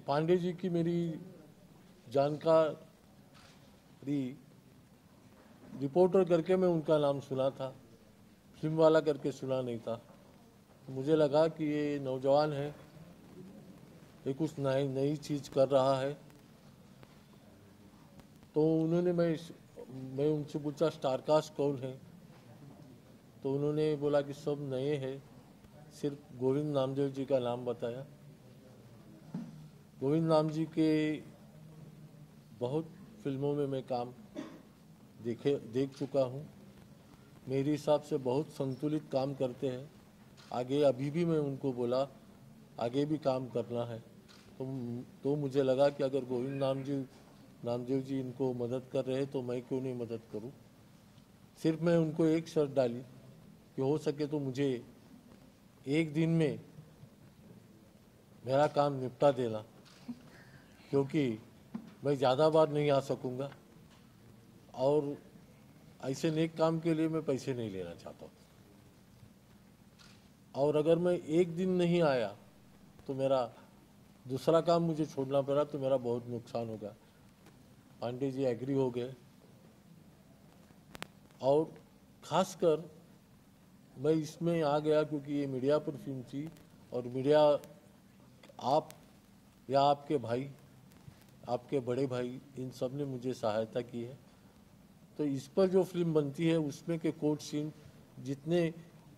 पांडे जी की मेरी जानकारी रिपोर्टर करके मैं उनका नाम सुना था, फिल्म वाला करके सुना नहीं था। मुझे लगा कि ये नौजवान है, ये कुछ नई नई चीज़ कर रहा है। तो मैं उनसे पूछा स्टारकास्ट कौन है, तो उन्होंने बोला कि सब नए हैं, सिर्फ गोविंद नामदेव जी का नाम बताया। गोविंद नाम जी के बहुत फिल्मों में मैं काम देख चुका हूँ। मेरे हिसाब से बहुत संतुलित काम करते हैं। आगे अभी भी मैं उनको बोला आगे भी काम करना है। तो मुझे लगा कि अगर गोविंद नामदेव जी इनको मदद कर रहे हैं तो मैं क्यों नहीं मदद करूं। सिर्फ मैं उनको एक शर्त डाली कि हो सके तो मुझे एक दिन में मेरा काम निपटा देना, क्योंकि मैं ज़्यादा बार नहीं आ सकूंगा और ऐसे नेक काम के लिए मैं पैसे नहीं लेना चाहता हूँ। और अगर मैं एक दिन नहीं आया तो मेरा दूसरा काम मुझे छोड़ना पड़ा तो मेरा बहुत नुकसान होगा। पांडे जी एग्री हो गए और खासकर मैं इसमें आ गया क्योंकि ये मीडिया पर फिल्म थी और मीडिया आप या आपके भाई, आपके बड़े भाई, इन सब ने मुझे सहायता की है। तो इस पर जो फिल्म बनती है उसमें के कोर्ट सीन जितने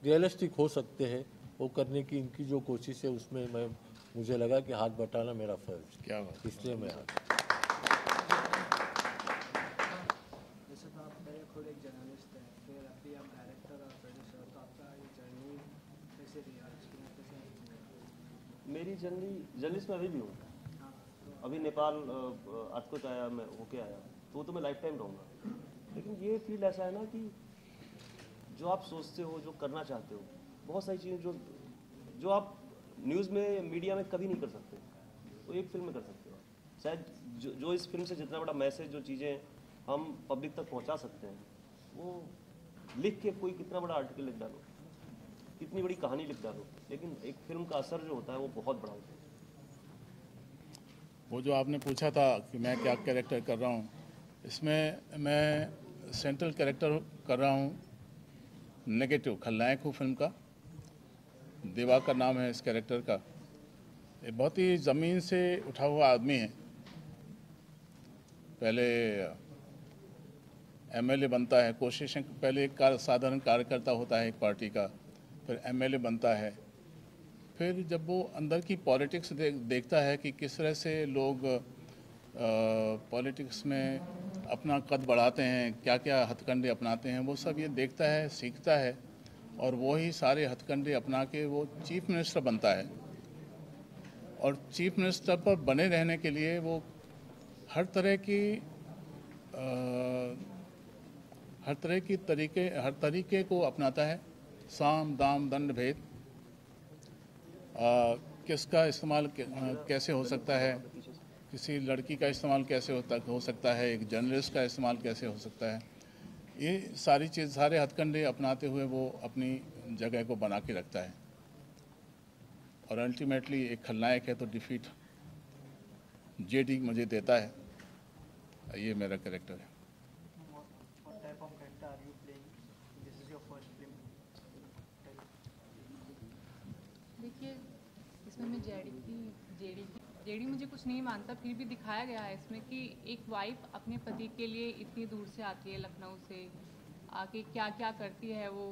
रियलिस्टिक हो सकते हैं वो करने की इनकी जो कोशिश है उसमें मुझे लगा कि हाथ बटाना मेरा फर्ज, क्या बात, इसलिए मैं आ गया। जैसे तो आप पहले खुद एक जर्नलिस्ट हैं, फिर अभी आप डायरेक्टर और प्रोड्यूसर, तो आपका ये जर्नी कैसे रही और एक्सपीरियंस कैसे रही? मेरी जर्नलिस्ट में अभी भी हूँ। हाँ, तो अभी नेपाल आजकुच आया, मैं होके आया, तो मैं लाइफ टाइम रहूँगा। लेकिन ये फील्ड ऐसा है ना कि जो आप सोचते हो, जो करना चाहते हो, बहुत सारी चीज़ें जो आप न्यूज़ में, मीडिया में कभी नहीं कर सकते, तो एक फिल्म में कर सकते हो। शायद जो इस फिल्म से जितना बड़ा मैसेज, जो चीज़ें हम पब्लिक तक पहुंचा सकते हैं, वो लिख के कोई कितना बड़ा आर्टिकल लिख डालो, कितनी बड़ी कहानी लिख डालो, लेकिन एक फिल्म का असर जो होता है वो बहुत बड़ा होता है। वो जो आपने पूछा था कि मैं क्या कैरेक्टर कर रहा हूँ, इसमें मैं सेंट्रल कैरेक्टर कर रहा हूँ, नेगेटिव खलनायक हूँ फिल्म का। दिवाकर नाम है इस कैरेक्टर का। ये बहुत ही ज़मीन से उठा हुआ आदमी है। पहले एमएलए बनता है, कोशिशें, पहले एक साधारण कार्यकर्ता होता है एक पार्टी का, फिर एमएलए बनता है। फिर जब वो अंदर की पॉलिटिक्स देखता है कि किस तरह से लोग पॉलिटिक्स में अपना कद बढ़ाते हैं, क्या क्या हथकंडे अपनाते हैं, वो सब ये देखता है, सीखता है और वो ही सारे हथकंडे अपना के वो चीफ मिनिस्टर बनता है। और चीफ मिनिस्टर पर बने रहने के लिए वो हर तरह तरीके को अपनाता है। साम दाम दंड भेद, किसका इस्तेमाल कैसे हो सकता है, किसी लड़की का इस्तेमाल कैसे हो सकता है, एक जर्नलिस्ट का इस्तेमाल कैसे हो सकता है, ये सारी चीज़, सारे हथकंडे अपनाते हुए वो अपनी जगह को बना के रखता है। और अल्टीमेटली एक खलनायक है तो डिफीट जेडी मुझे देता है। ये मेरा कैरेक्टर है। what type of character are you playing? This is your first film. देखिए, इसमें मैं जेडी मुझे कुछ नहीं मानता, फिर भी दिखाया गया है इसमें कि एक वाइफ अपने पति के लिए इतनी दूर से आती है, लखनऊ से आके क्या क्या करती है वो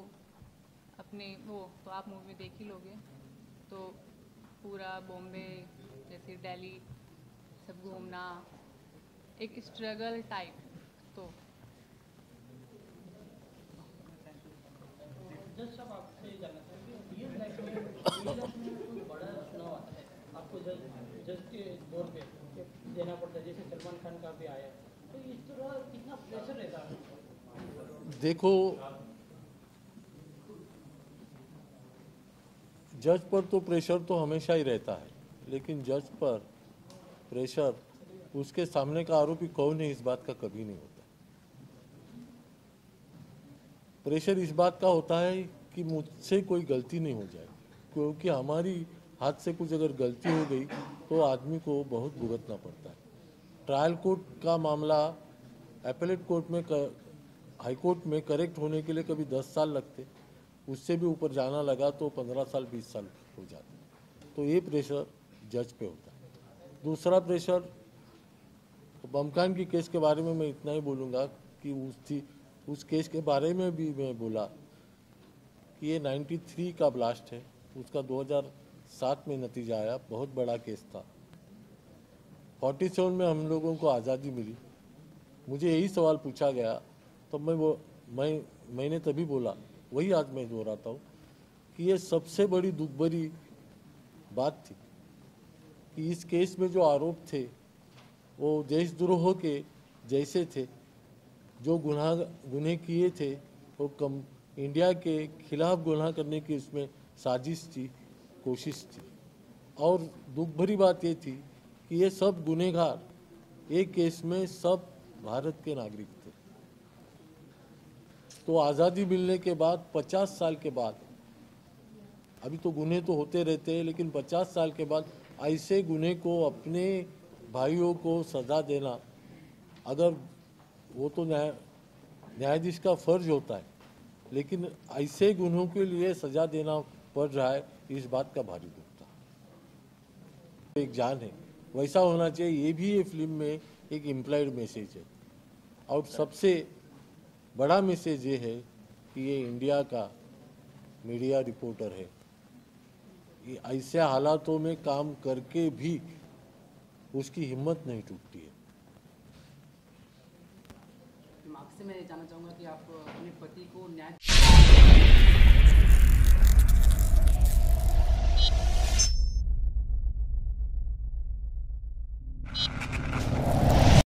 अपने, वो तो आप मूवी में देख ही लोगे। तो पूरा बॉम्बे जैसे दिल्ली सब घूमना, एक स्ट्रगल टाइप। तो जस्ट अब आपसे जानना चाहूँगी, रियल लाइफ में कोई बड़ा चुनाव आता है, आपको जज के बोर्ड पे देना पड़ता है, जैसे सलमान खान का भी आया है, तो इस तरह कितना प्रेशर रहता है? देखो, जज पर तो प्रेशर तो हमेशा ही रहता है, लेकिन जज पर प्रेशर उसके सामने का आरोपी कौन है इस बात का कभी नहीं होता। प्रेशर इस बात का होता है कि मुझसे कोई गलती नहीं हो जाए, क्योंकि हमारी हाथ से कुछ अगर गलती हो गई तो आदमी को बहुत भुगतना पड़ता है। ट्रायल कोर्ट का मामला एपेलेट कोर्ट में हाई कोर्ट में करेक्ट होने के लिए कभी 10 साल लगते, उससे भी ऊपर जाना लगा तो 15 साल 20 साल हो जाते। तो ये प्रेशर जज पे होता है। दूसरा प्रेशर, बमकान की केस के बारे में मैं इतना ही बोलूँगा कि उस केस के बारे में भी मैं बोला कि ये 93 का ब्लास्ट है, उसका 2007 में नतीजा आया, बहुत बड़ा केस था। 47 में हम लोगों को आज़ादी मिली, मुझे यही सवाल पूछा गया तो मैंने तभी बोला, वही आज मैं दोहराता हूँ कि ये सबसे बड़ी दुख भरी बात थी कि इस केस में जो आरोप थे वो देशद्रोह के जैसे थे। जो गुनाह किए थे वो इंडिया के खिलाफ गुनाह करने की उसमें साजिश थी, कोशिश थी। और दुख भरी बात ये थी कि ये सब गुनहगार एक केस में सब भारत के नागरिक थे। तो आज़ादी मिलने के बाद 50 साल के बाद, अभी तो गुनह तो होते रहते हैं, लेकिन 50 साल के बाद ऐसे गुनह को अपने भाइयों को सजा देना, अगर वो तो न्यायाधीश का फर्ज होता है, लेकिन ऐसे गुनहों के लिए सजा देना पड़ रहा है, इस बात का भारी दुख था। एक जान है, वैसा होना चाहिए, ये भी ये फिल्म में एक इम्प्लाइड मैसेज है। और सबसे बड़ा मैसेज ये है कि ये इंडिया का मीडिया रिपोर्टर है, ये ऐसे हालातों में काम करके भी उसकी हिम्मत नहीं टूटती है। आपसे मैं जानना चाहूँगा कि आप अपने पति को न्याय